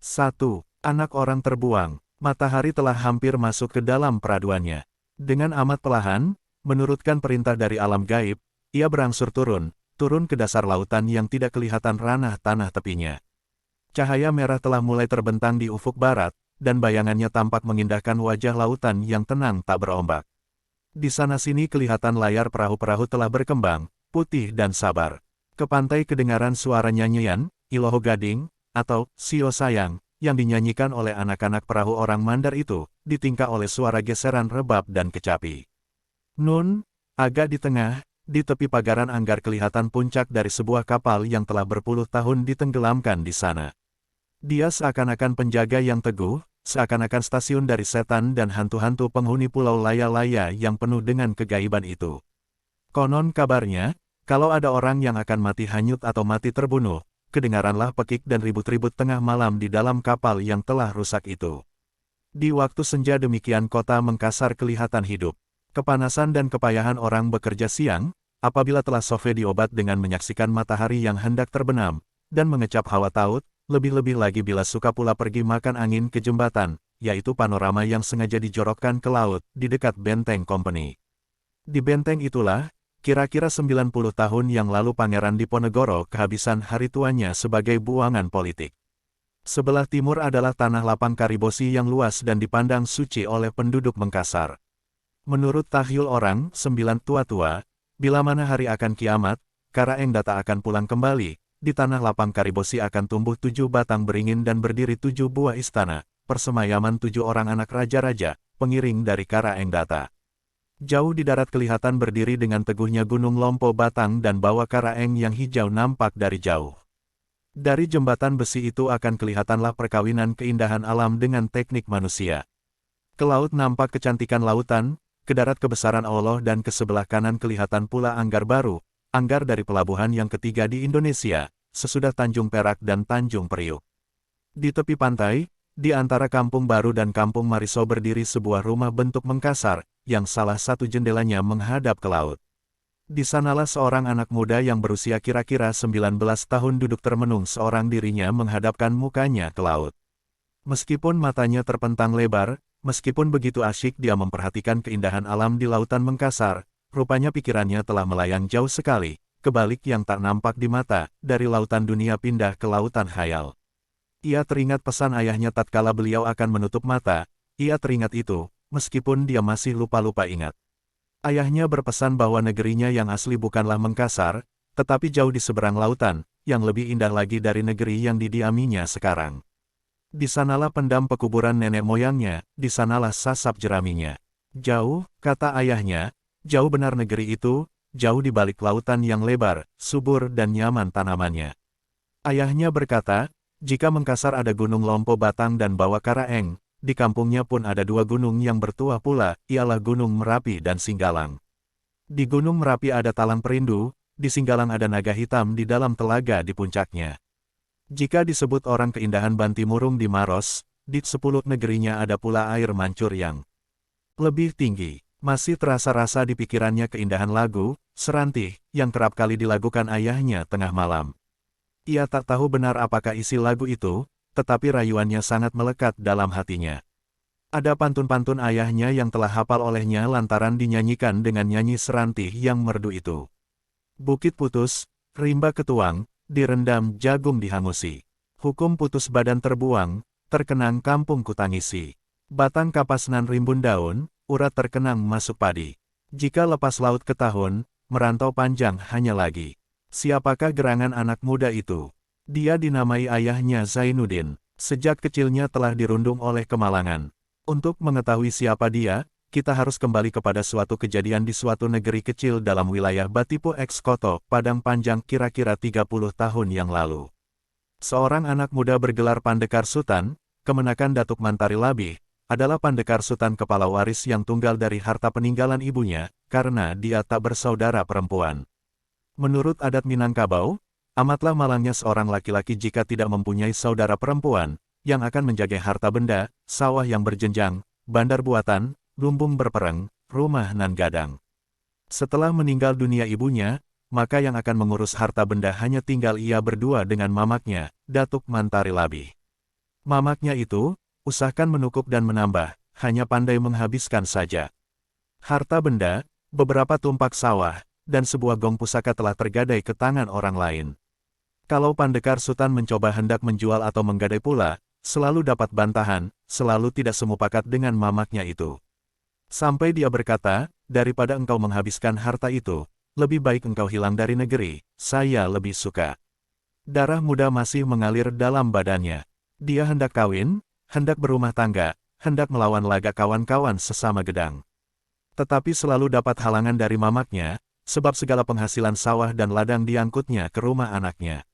1. Anak orang terbuang. Matahari telah hampir masuk ke dalam peraduannya. Dengan amat perlahan, menurutkan perintah dari alam gaib, ia berangsur turun ke dasar lautan yang tidak kelihatan ranah tanah tepinya. Cahaya merah telah mulai terbentang di ufuk barat, dan bayangannya tampak mengindahkan wajah lautan yang tenang tak berombak. Di sana-sini kelihatan layar perahu-perahu telah berkembang, putih dan sabar. Ke pantai kedengaran suara nyanyian, Iloho Gading, atau Sio Sayang, yang dinyanyikan oleh anak-anak perahu orang Mandar itu, ditingkah oleh suara geseran rebab dan kecapi. Nun, agak di tengah, di tepi pagaran Anggar kelihatan puncak dari sebuah kapal yang telah berpuluh tahun ditenggelamkan di sana. Dia seakan-akan penjaga yang teguh, seakan-akan stasiun dari setan dan hantu-hantu penghuni pulau Laya-Laya yang penuh dengan kegaiban itu. Konon kabarnya, kalau ada orang yang akan mati hanyut atau mati terbunuh, kedengaranlah pekik dan ribut-ribut tengah malam di dalam kapal yang telah rusak itu. Di waktu senja demikian kota Mengkasar kelihatan hidup. Kepanasan dan kepayahan orang bekerja siang, apabila telah sofe diobat dengan menyaksikan matahari yang hendak terbenam, dan mengecap hawa taut, lebih-lebih lagi bila suka pula pergi makan angin ke jembatan, yaitu panorama yang sengaja dijorokkan ke laut, di dekat Benteng Company. Di benteng itulah, kira-kira 90 tahun yang lalu Pangeran Diponegoro kehabisan hari tuanya sebagai buangan politik. Sebelah timur adalah tanah lapang Karibosi yang luas dan dipandang suci oleh penduduk Mengkasar. Menurut tahyul orang, 9 tua-tua, bila mana hari akan kiamat, Karaeng Data akan pulang kembali, di tanah lapang Karibosi akan tumbuh 7 batang beringin dan berdiri 7 buah istana, persemayaman 7 orang anak raja-raja, pengiring dari Karaeng Data. Jauh di darat kelihatan berdiri dengan teguhnya Gunung Lompo Batang dan bawah Karaeng yang hijau nampak dari jauh. Dari jembatan besi itu akan kelihatanlah perkawinan keindahan alam dengan teknik manusia. Ke laut nampak kecantikan lautan, ke darat kebesaran Allah dan ke sebelah kanan kelihatan pula Anggar baru, Anggar dari pelabuhan yang ketiga di Indonesia, sesudah Tanjung Perak dan Tanjung Priuk. Di tepi pantai, di antara Kampung Baru dan Kampung Mariso berdiri sebuah rumah bentuk Mengkasar, yang salah satu jendelanya menghadap ke laut. Di sanalah seorang anak muda yang berusia kira-kira 19 tahun duduk termenung seorang dirinya menghadapkan mukanya ke laut. Meskipun matanya terpentang lebar, meskipun begitu asyik dia memperhatikan keindahan alam di lautan Mengkasar, rupanya pikirannya telah melayang jauh sekali, kebalik yang tak nampak di mata, dari lautan dunia pindah ke lautan khayal. Ia teringat pesan ayahnya tatkala beliau akan menutup mata, ia teringat itu, meskipun dia masih lupa-lupa ingat. Ayahnya berpesan bahwa negerinya yang asli bukanlah Mengkasar, tetapi jauh di seberang lautan, yang lebih indah lagi dari negeri yang didiaminya sekarang. Di sanalah pendam pekuburan nenek moyangnya, di sanalah sasap jeraminya. Jauh, kata ayahnya, jauh benar negeri itu, jauh di balik lautan yang lebar, subur dan nyaman tanamannya. Ayahnya berkata, jika Mengkasar ada Gunung Lompo Batang dan Bawah Karaeng, di kampungnya pun ada 2 gunung yang bertuah pula, ialah Gunung Merapi dan Singgalang. Di Gunung Merapi ada Talang Perindu, di Singgalang ada naga hitam di dalam telaga di puncaknya. Jika disebut orang keindahan Bantimurung di Maros, di 10 negerinya ada pula air mancur yang lebih tinggi. Masih terasa rasa di pikirannya keindahan lagu, Serantih, yang kerap kali dilagukan ayahnya tengah malam. Ia tak tahu benar apakah isi lagu itu, tetapi rayuannya sangat melekat dalam hatinya. Ada pantun-pantun ayahnya yang telah hafal olehnya lantaran dinyanyikan dengan nyanyi Serantih yang merdu itu. Bukit putus, rimba ketuang, direndam jagung dihangusi. Hukum putus badan terbuang, terkenang kampung kutangisi. Batang kapas nan rimbun daun, urat terkenang masuk padi. Jika lepas laut ke tahun, merantau panjang hanya lagi. Siapakah gerangan anak muda itu? Dia dinamai ayahnya Zainuddin. Sejak kecilnya telah dirundung oleh kemalangan. Untuk mengetahui siapa dia, kita harus kembali kepada suatu kejadian di suatu negeri kecil dalam wilayah Batipo X Koto, Padang Panjang kira-kira 30 tahun yang lalu. Seorang anak muda bergelar Pandekar Sutan, kemenakan Datuk Mantari Labih, adalah Pandekar Sutan kepala waris yang tunggal dari harta peninggalan ibunya, karena dia tak bersaudara perempuan. Menurut adat Minangkabau, amatlah malangnya seorang laki-laki jika tidak mempunyai saudara perempuan, yang akan menjaga harta benda, sawah yang berjenjang, bandar buatan, lumbung berpereng, rumah nan gadang. Setelah meninggal dunia ibunya, maka yang akan mengurus harta benda hanya tinggal ia berdua dengan mamaknya, Datuk Mantari Labih. Mamaknya itu, usahakan menukuk dan menambah, hanya pandai menghabiskan saja. Harta benda, beberapa tumpak sawah, dan sebuah gong pusaka telah tergadai ke tangan orang lain. Kalau Pandekar Sutan mencoba hendak menjual atau menggadai pula, selalu dapat bantahan, selalu tidak semupakat dengan mamaknya itu. Sampai dia berkata, daripada engkau menghabiskan harta itu, lebih baik engkau hilang dari negeri, saya lebih suka. Darah muda masih mengalir dalam badannya. Dia hendak kawin, hendak berumah tangga, hendak melawan laga kawan-kawan sesama gedang. Tetapi selalu dapat halangan dari mamaknya, sebab segala penghasilan sawah dan ladang diangkutnya ke rumah anaknya.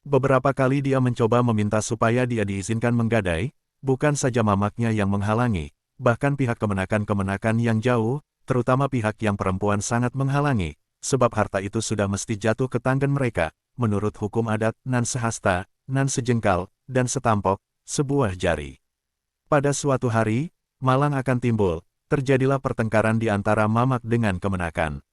Beberapa kali dia mencoba meminta supaya dia diizinkan menggadai, bukan saja mamaknya yang menghalangi, bahkan pihak kemenakan-kemenakan yang jauh, terutama pihak yang perempuan sangat menghalangi, sebab harta itu sudah mesti jatuh ke tangan mereka, menurut hukum adat, nan sehasta, nan sejengkal, dan setampok, sebuah jari. Pada suatu hari, malang akan timbul, terjadilah pertengkaran di antara mamak dengan kemenakan.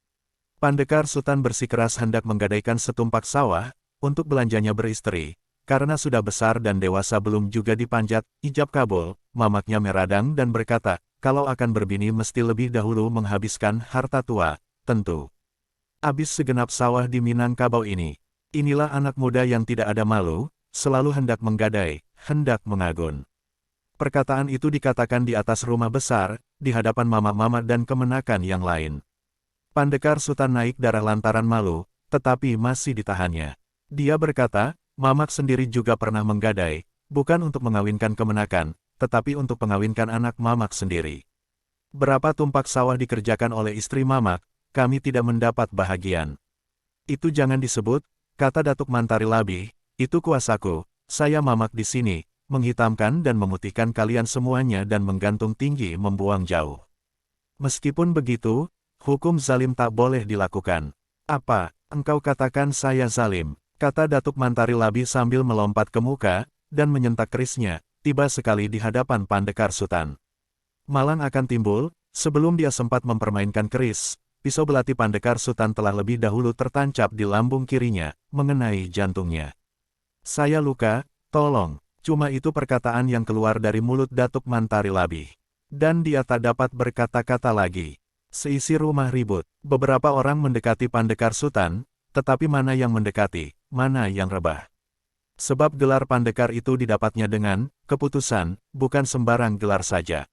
Pandekar Sutan bersikeras hendak menggadaikan setumpak sawah, untuk belanjanya beristri, karena sudah besar dan dewasa belum juga dipanjat, ijab kabul, mamaknya meradang dan berkata, kalau akan berbini mesti lebih dahulu menghabiskan harta tua, tentu. Habis segenap sawah di Minangkabau ini. Inilah anak muda yang tidak ada malu, selalu hendak menggadai, hendak mengagun. Perkataan itu dikatakan di atas rumah besar, di hadapan mama-mama dan kemenakan yang lain. Pandekar Sutan naik darah lantaran malu, tetapi masih ditahannya. Dia berkata, mamak sendiri juga pernah menggadai, bukan untuk mengawinkan kemenakan, tetapi untuk mengawinkan anak mamak sendiri. Berapa tumpak sawah dikerjakan oleh istri mamak, kami tidak mendapat bahagian. Itu jangan disebut, kata Datuk Mantari Labih, itu kuasaku, saya mamak di sini, menghitamkan dan memutihkan kalian semuanya dan menggantung tinggi membuang jauh. Meskipun begitu, hukum zalim tak boleh dilakukan. Apa, engkau katakan saya zalim? Kata Datuk Mantari Labih sambil melompat ke muka, dan menyentak kerisnya, tiba sekali di hadapan Pandekar Sutan. Malang akan timbul, sebelum dia sempat mempermainkan keris, pisau belati Pandekar Sutan telah lebih dahulu tertancap di lambung kirinya, mengenai jantungnya. Saya luka, tolong, cuma itu perkataan yang keluar dari mulut Datuk Mantari Labih. Dan dia tak dapat berkata-kata lagi. Seisi rumah ribut, beberapa orang mendekati Pandekar Sutan, tetapi mana yang mendekati, mana yang rebah. Sebab gelar Pandekar itu didapatnya dengan keputusan, bukan sembarang gelar saja.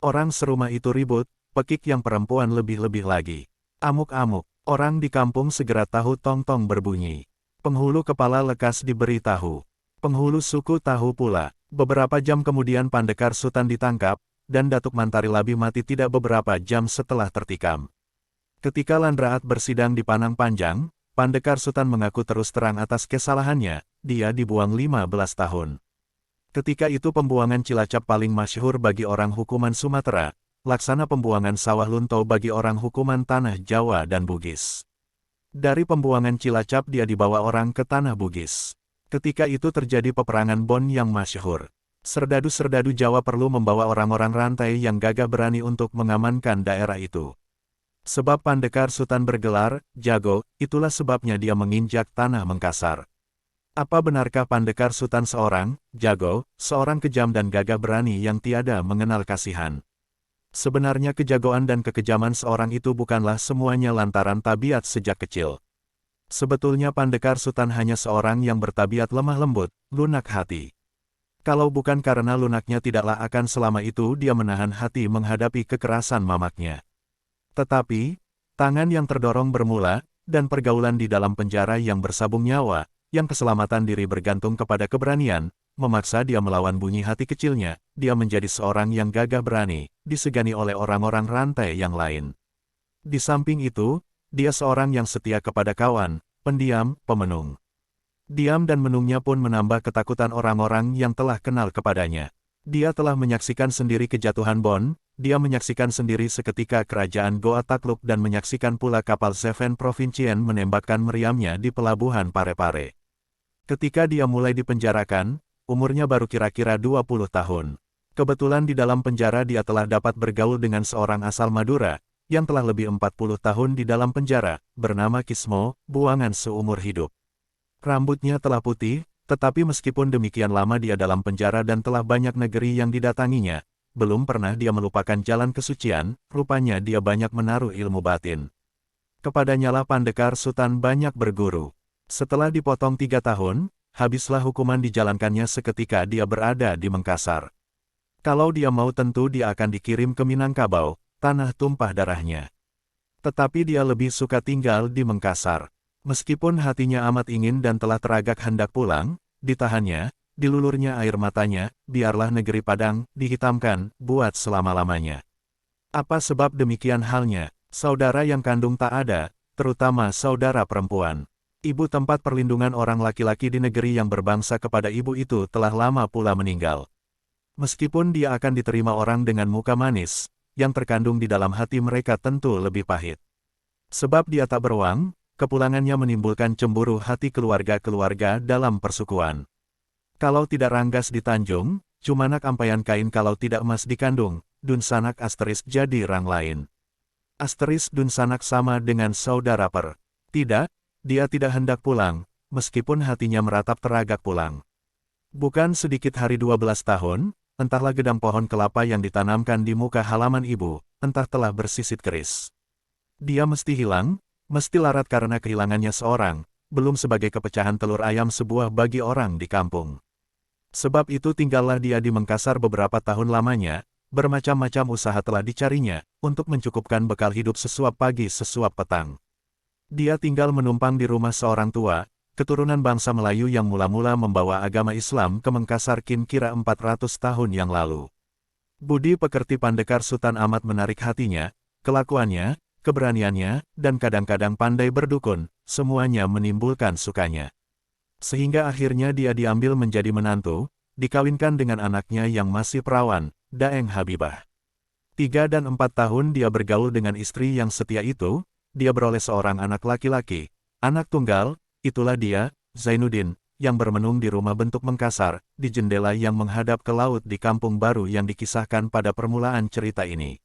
Orang serumah itu ribut, pekik yang perempuan lebih-lebih lagi. Amuk-amuk, orang di kampung segera tahu tong-tong berbunyi. Penghulu kepala lekas diberi tahu. Penghulu suku tahu pula. Beberapa jam kemudian Pandekar Sutan ditangkap, dan Datuk Mantari Labih mati tidak beberapa jam setelah tertikam. Ketika Landraat bersidang di Panang Panjang, Pandekar Sutan mengaku terus terang atas kesalahannya, dia dibuang 15 tahun. Ketika itu pembuangan Cilacap paling masyhur bagi orang hukuman Sumatera, laksana pembuangan sawah Lunto bagi orang hukuman tanah Jawa dan Bugis. Dari pembuangan Cilacap dia dibawa orang ke tanah Bugis. Ketika itu terjadi peperangan Bon yang masyhur. Serdadu-serdadu Jawa perlu membawa orang-orang rantai yang gagah berani untuk mengamankan daerah itu. Sebab Pandekar Sutan bergelar, jago, itulah sebabnya dia menginjak tanah Mengkasar. Apa benarkah Pandekar Sutan seorang, jago, seorang kejam dan gagah berani yang tiada mengenal kasihan? Sebenarnya kejagoan dan kekejaman seorang itu bukanlah semuanya lantaran tabiat sejak kecil. Sebetulnya Pandekar Sutan hanya seorang yang bertabiat lemah lembut, lunak hati. Kalau bukan karena lunaknya tidaklah akan selama itu dia menahan hati menghadapi kekerasan mamaknya. Tetapi, tangan yang terdorong bermula, dan pergaulan di dalam penjara yang bersabung nyawa, yang keselamatan diri bergantung kepada keberanian, memaksa dia melawan bunyi hati kecilnya, dia menjadi seorang yang gagah berani, disegani oleh orang-orang rantai yang lain. Di samping itu, dia seorang yang setia kepada kawan, pendiam, pemenung. Diam dan menungnya pun menambah ketakutan orang-orang yang telah kenal kepadanya. Dia telah menyaksikan sendiri kejatuhan Bon, dia menyaksikan sendiri seketika kerajaan Goa takluk dan menyaksikan pula kapal Seven Provincian menembakkan meriamnya di pelabuhan Parepare. Ketika dia mulai dipenjarakan, umurnya baru kira-kira 20 tahun. Kebetulan di dalam penjara dia telah dapat bergaul dengan seorang asal Madura, yang telah lebih 40 tahun di dalam penjara, bernama Kismo, buangan seumur hidup. Rambutnya telah putih, Tetapi meskipun demikian lama dia dalam penjara dan telah banyak negeri yang didatanginya, belum pernah dia melupakan jalan kesucian, rupanya dia banyak menaruh ilmu batin. Kepadanyalah Pandekar Sutan banyak berguru. Setelah dipotong 3 tahun, habislah hukuman dijalankannya seketika dia berada di Mengkasar. Kalau dia mau tentu dia akan dikirim ke Minangkabau, tanah tumpah darahnya. Tetapi dia lebih suka tinggal di Mengkasar. Meskipun hatinya amat ingin dan telah teragak hendak pulang, ditahannya, dilulurnya air matanya, biarlah negeri Padang dihitamkan, buat selama-lamanya. Apa sebab demikian halnya? Saudara yang kandung tak ada, terutama saudara perempuan. Ibu tempat perlindungan orang laki-laki di negeri yang berbangsa kepada ibu itu telah lama pula meninggal. Meskipun dia akan diterima orang dengan muka manis, yang terkandung di dalam hati mereka tentu lebih pahit. Sebab dia tak beruang, kepulangannya menimbulkan cemburu hati keluarga-keluarga dalam persukuan. Kalau tidak Ranggas di Tanjung, Cumanak Ampayan Kain kalau tidak emas dikandung, Dunsanak asterisk jadi rang lain. Asterisk Dunsanak sama dengan saudara per. Tidak, dia tidak hendak pulang, meskipun hatinya meratap teragak pulang. Bukan sedikit hari 12 tahun, entahlah gedang pohon kelapa yang ditanamkan di muka halaman ibu, entah telah bersisit keris. Dia mesti hilang, mesti larat karena kehilangannya seorang, belum sebagai kepecahan telur ayam sebuah bagi orang di kampung. Sebab itu tinggallah dia di Mengkasar beberapa tahun lamanya, bermacam-macam usaha telah dicarinya, untuk mencukupkan bekal hidup sesuap pagi sesuap petang. Dia tinggal menumpang di rumah seorang tua, keturunan bangsa Melayu yang mula-mula membawa agama Islam ke Mengkasar kira 400 tahun yang lalu. Budi pekerti Pandekar Sutan amat menarik hatinya, kelakuannya, keberaniannya, dan kadang-kadang pandai berdukun, semuanya menimbulkan sukanya. Sehingga akhirnya dia diambil menjadi menantu, dikawinkan dengan anaknya yang masih perawan, Daeng Habibah. 3 dan 4 tahun dia bergaul dengan istri yang setia itu, dia beroleh seorang anak laki-laki, anak tunggal, itulah dia, Zainuddin, yang bermenung di rumah bentuk Mengkasar, di jendela yang menghadap ke laut di kampung baru yang dikisahkan pada permulaan cerita ini.